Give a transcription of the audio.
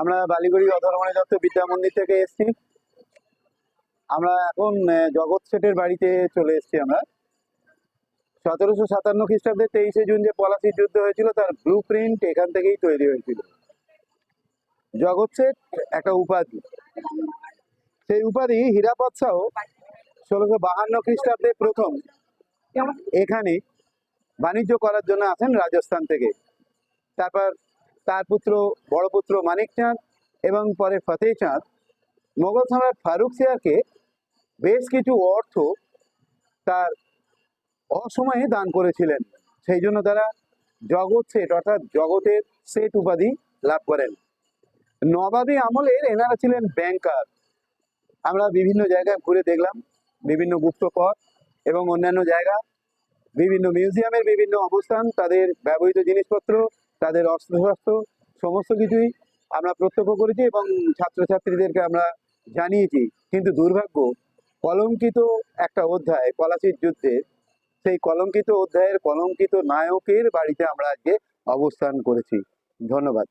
আমরা বালিগড়ি অধরমণি দত্ত বিদ্যা মন্দির থেকে এসেছি। আমরা এখন জগৎ শেঠের বাড়িতে চলে এসেছি। আমরা 1757 খ্রিস্টাব্দে 23শে জুন যে পলাশির যুদ্ধ হয়েছিল তার ব্লু প্রিন্ট এখান থেকেই তৈরি হয়েছিল। জগৎ শেঠ একটা উপাধি, সেই উপাধি হীরাপদ শাহ 1652 খ্রিস্টাব্দে প্রথম এখানে বাণিজ্য করার জন্য আসেন রাজস্থান থেকে। তারপর তার পুত্র বড় পুত্র মানিক চাঁদ এবং পরে ফতেহ চাঁদ মোগল সম্রাট ফারুক সিয়ারকে বেশ কিছু অর্থ তার অসময়ে দান করেছিলেন। সেই জন্য তারা জগৎ শেঠ অর্থাৎ জগতের শেঠ উপাধি লাভ করেন। নবাবী আমলের এনারা ছিলেন ব্যাংকার। আমরা বিভিন্ন জায়গায় ঘুরে দেখলাম, বিভিন্ন গুপ্তপথ এবং অন্যান্য জায়গা, বিভিন্ন মিউজিয়ামের বিভিন্ন অবস্থান, তাদের ব্যবহৃত জিনিসপত্র, তাদের অস্ত্রশস্ত্র সমস্ত কিছুই আমরা প্রত্যক্ষ করেছি এবং ছাত্রছাত্রীদেরকে আমরা জানিয়েছি। কিন্তু দুর্ভাগ্য, কলঙ্কিত একটা অধ্যায় পলাশির যুদ্ধের, সেই কলঙ্কিত অধ্যায়ের কলঙ্কিত নায়কের বাড়িতে আমরা আজকে অবস্থান করেছি। ধন্যবাদ।